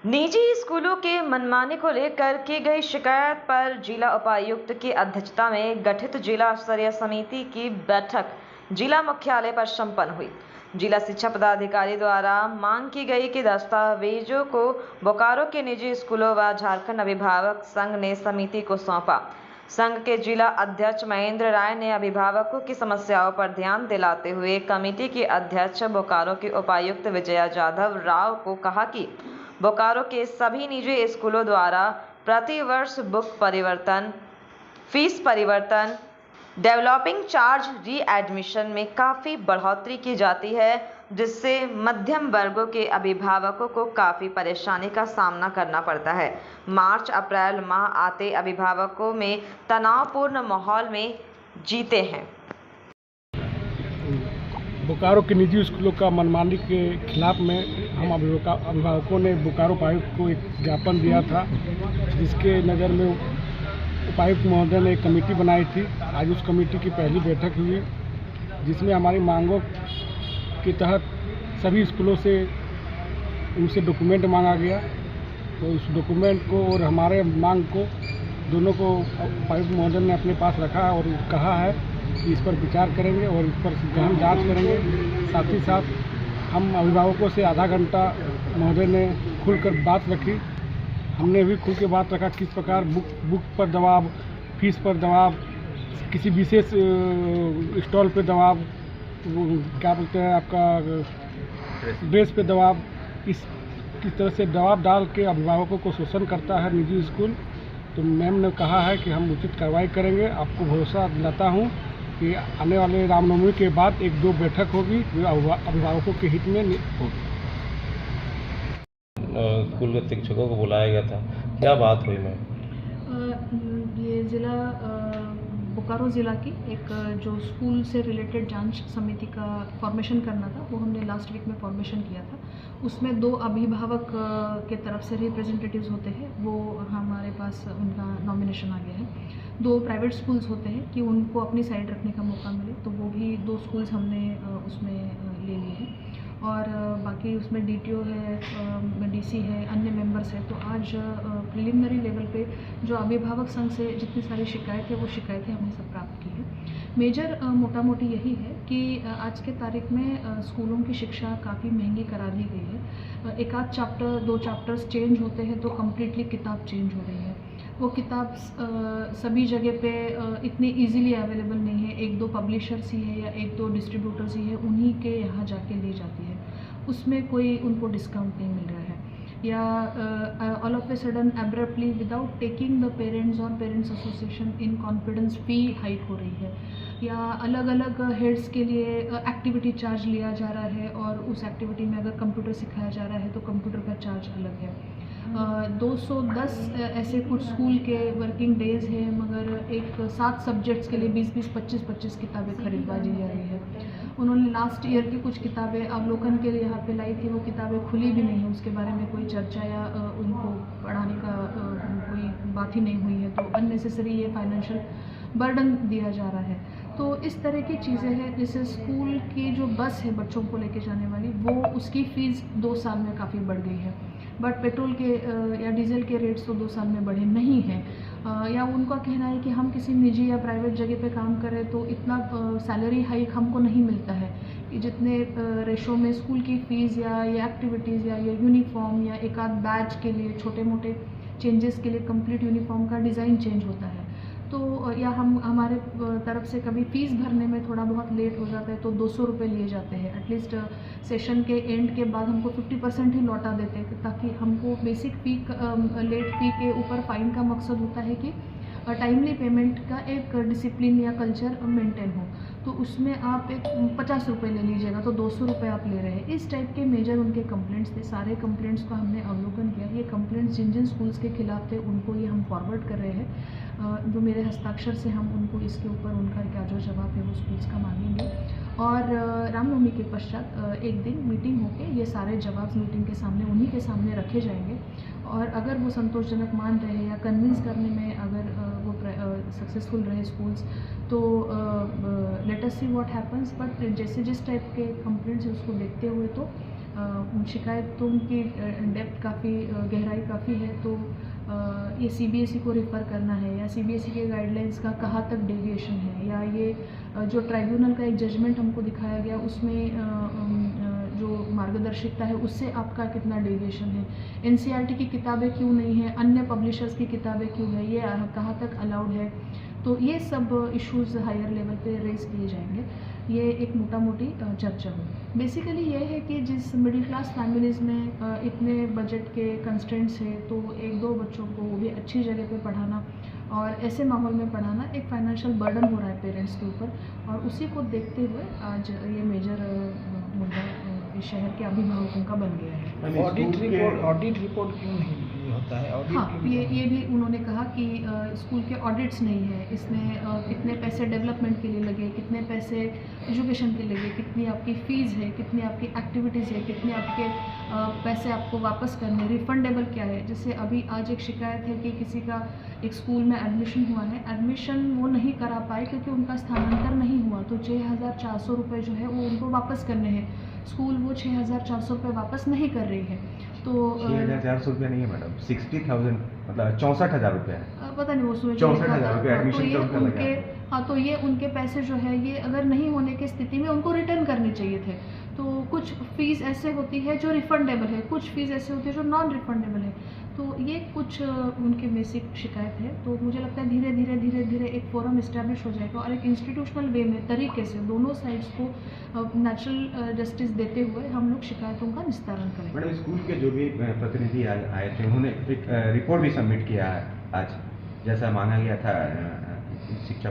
निजी स्कूलों के मनमानी को लेकर की गई शिकायत पर जिला उपायुक्त की अध्यक्षता में गठित जिला स्तरीय समिति की बैठक जिला मुख्यालय पर संपन्न हुई। जिला शिक्षा पदाधिकारी द्वारा मांग की गई कि दस्तावेजों को बोकारो के निजी स्कूलों व झारखंड अभिभावक संघ ने समिति को सौंपा। संघ के जिला अध्यक्ष महेंद्र राय ने अभिभावकों की समस्याओं पर ध्यान दिलाते हुए कमेटी की अध्यक्ष बोकारो के उपायुक्त विजया जाधव राव को कहा कि बोकारो के सभी निजी स्कूलों द्वारा प्रतिवर्ष बुक परिवर्तन, फीस परिवर्तन, डेवलपिंग चार्ज, री एडमिशन में काफ़ी बढ़ोतरी की जाती है, जिससे मध्यम वर्गों के अभिभावकों को काफ़ी परेशानी का सामना करना पड़ता है। मार्च अप्रैल माह आते अभिभावकों में तनावपूर्ण माहौल में जीते हैं। बोकारो के निजी स्कूलों का मनमानी के खिलाफ में हम अभिभावकों ने बोकारो उपायुक्त को एक ज्ञापन दिया था, जिसके नज़र में उपायुक्त महोदय ने एक कमेटी बनाई थी। आज उस कमेटी की पहली बैठक हुई, जिसमें हमारी मांगों के तहत सभी स्कूलों से उनसे डॉक्यूमेंट मांगा गया। तो उस डॉक्यूमेंट को और हमारे मांग को दोनों को उपायुक्त महोदय ने अपने पास रखा और कहा है कि इस पर विचार करेंगे और इस पर गहन जांच करेंगे। साथ ही साथ हम अभिभावकों से आधा घंटा महोदय ने खुलकर बात रखी। हमने भी खुल के बात रखा किस प्रकार बुक पर दबाव, फीस पर दबाव, किसी विशेष स्टॉल पे दबाव, क्या बोलते हैं आपका ड्रेस पे दबाव, किस तरह से दबाव डाल के अभिभावकों को शोषण करता है निजी स्कूल। तो मैम ने कहा है कि हम उचित कार्रवाई करेंगे। आपको भरोसा दिलाता हूँ कि आने वाले रामनवमी के बाद 1-2 बैठक होगी जो अभिभावकों के हित में होगी। स्कूल के शिक्षकों को बुलाया गया था, क्या बात हुई मैम? ये ज़िला बोकारो ज़िला की एक जो स्कूल से रिलेटेड जांच समिति का फॉर्मेशन करना था, वो हमने लास्ट वीक में फॉर्मेशन किया था। उसमें 2 अभिभावक के तरफ से रिप्रेजेंटेटिव्स होते हैं, वो हमारे पास उनका नॉमिनेशन आ गया है। 2 प्राइवेट स्कूल्स होते हैं कि उनको अपनी साइड रखने का मौका मिले, तो वो भी 2 स्कूल्स हमने उसमें ले लिए हैं। और बाकी उसमें डीटीओ है, डीसी है, अन्य मेंबर्स हैं। तो आज प्रिलिमिनरी लेवल पे जो अभिभावक संघ से जितनी सारी शिकायतें, वो शिकायतें हमने सब प्राप्त की हैं। मेजर मोटा मोटी यही है कि आज के तारीख में स्कूलों की शिक्षा काफ़ी महंगी करा दी गई है। एक आध चैप्टर, 2 चैप्टर्स चेंज होते हैं तो कम्प्लीटली किताब चेंज हो रही है। वो किताब सभी जगह पे इतनी इजीली अवेलेबल नहीं है। 1-2 पब्लिशर्स ही है या 1-2 डिस्ट्रीब्यूटर्स ही है, उन्हीं के यहाँ जाके ली जाती है। उसमें कोई उनको डिस्काउंट नहीं मिल रहा है, या all of a sudden abruptly without taking the parents और parents association in confidence fee hike हो रही है, या अलग अलग हेड्स के लिए एक्टिविटी चार्ज लिया जा रहा है, और उस एक्टिविटी में अगर कंप्यूटर सिखाया जा रहा है तो कंप्यूटर का चार्ज अलग है। 210 ऐसे कुछ स्कूल के वर्किंग डेज़ हैं, मगर एक 7 सब्जेक्ट्स के लिए 20-20, 25-25 किताबें खरीदवाई जा रही है। उन्होंने लास्ट ईयर की कुछ किताबें अवलोकन के लिए यहाँ पे लाई थी, वो किताबें खुली भी नहीं है, उसके बारे में कोई चर्चा या उनको पढ़ाने का कोई बात ही नहीं हुई है। तो अननेसेसरी ये फाइनेंशियल बर्डन दिया जा रहा है। तो इस तरह की चीज़ें हैं। जैसे स्कूल की जो बस है बच्चों को लेके जाने वाली, वो उसकी फ़ीस 2 साल में काफ़ी बढ़ गई है, बट पेट्रोल के या डीजल के रेट्स तो 2 साल में बढ़े नहीं हैं। या उनका कहना है कि हम किसी निजी या प्राइवेट जगह पे काम करें तो इतना सैलरी हाइक हमको नहीं मिलता है कि जितने रेशो में स्कूल की फ़ीस या ये एक्टिविटीज़ या ये यूनिफॉर्म या एक आध बैच के लिए छोटे मोटे चेंजेस के लिए कंप्लीट यूनिफॉर्म का डिज़ाइन चेंज होता है। तो या हमारे तरफ से कभी फ़ीस भरने में थोड़ा बहुत लेट हो जाता है तो 200 रुपये लिए जाते हैं। एटलीस्ट सेशन के एंड के बाद हमको 50% ही लौटा देते हैं, ताकि हमको बेसिक फ़ी लेट फ़ी के ऊपर फ़ाइन का मकसद होता है कि टाइमली पेमेंट का एक डिसिप्लिन या कल्चर मेंटेन हो। तो उसमें आप एक 50 रुपये ले लीजिएगा तो 200 रुपये आप ले रहे हैं। इस टाइप के मेजर उनके कंप्लेंट्स थे। सारे कंप्लेंट्स को हमने अवलोकन किया। ये कंप्लेंट्स जिन जिन स्कूल्स के खिलाफ थे उनको ये हम फॉरवर्ड कर रहे हैं। जो मेरे हस्ताक्षर से हम उनको इसके ऊपर उनका क्या जो जवाब है वो स्कूल्स का मांगेंगे। और रामनवमी के पश्चात एक दिन मीटिंग होके ये सारे जवाब मीटिंग के सामने उन्हीं के सामने रखे जाएंगे। और अगर वो संतोषजनक मान रहे या कन्विंस करने में अगर वो सक्सेसफुल रहे स्कूल्स, तो let us see what happens. But जैसे जिस टाइप के कंप्लेंट्स है उसको देखते हुए तो शिकायतों की डेप्थ काफ़ी गहराई काफ़ी है, तो ये सीबीएसई को रेफ़र करना है या सीबीएसई के गाइडलाइंस का कहाँ तक डेविएशन है, या ये जो ट्राइब्यूनल का एक जजमेंट हमको दिखाया गया उसमें जो मार्गदर्शिता है उससे आपका कितना डेविएशन है, एनसीईआरटी की किताबें क्यों नहीं है, अन्य पब्लिशर्स की किताबें क्यों है, ये कहाँ तक अलाउड है। तो ये सब इश्यूज़ हायर लेवल पे रेज किए जाएंगे। ये एक मोटा मोटी चर्चा हुई। बेसिकली ये है कि जिस मिडिल क्लास फैमिलीज़ में इतने बजट के कंस्ट्रेंट्स है, तो एक दो बच्चों को वो भी अच्छी जगह पे पढ़ाना और ऐसे माहौल में पढ़ाना एक फाइनेंशियल बर्डन हो रहा है पेरेंट्स के ऊपर, और उसी को देखते हुए आज ये मेजर मुद्दा इस शहर के अभिभावकों का बन गया है। ऑडिट रिपोर्ट क्यों नहीं होता है? हाँ, ये भी उन्होंने कहा कि स्कूल के ऑडिट्स नहीं है, इसमें कितने पैसे डेवलपमेंट के लिए लगे, कितने पैसे एजुकेशन के लिए लगे, कितनी आपकी फ़ीस है, कितनी आपकी एक्टिविटीज़ है, कितने आपके पैसे आपको वापस करने, रिफंडेबल क्या है। जैसे अभी आज एक शिकायत है कि किसी का एक स्कूल में एडमिशन हुआ है, एडमिशन वो नहीं करा पाए क्योंकि उनका स्थानांतरण नहीं हुआ, तो 6,400 रुपये जो है वो उनको वापस करने हैं। स्कूल वो 6,400 रुपये वापस नहीं कर रही है, तो 6,400 रुपये नहीं है मैडम, 60,000 मतलब 64,000 रुपये है। पता नहीं वो उसमें 64,000 रुपये एडमिशन का लगा है। हाँ, तो ये उनके पैसे जो है ये अगर नहीं होने की स्थिति में उनको रिटर्न करने चाहिए थे। तो कुछ फ़ीस ऐसे होती है जो रिफ़ंडेबल है, कुछ फ़ीस ऐसे होती है जो नॉन रिफ़ंडेबल है। तो ये कुछ उनकी बेसिक शिकायत है। तो मुझे लगता है धीरे धीरे एक फोरम इस्टेब्लिश हो जाएगा और एक इंस्टीट्यूशनल वे में तरीके से दोनों साइड्स को नेचुरल जस्टिस देते हुए हम लोग शिकायतों का निस्तारण करेंगे। मैडम, स्कूल के जो भी प्रतिनिधि आए थे उन्होंने एक रिपोर्ट भी सबमिट किया है आज, जैसा मांगा गया था शिक्षा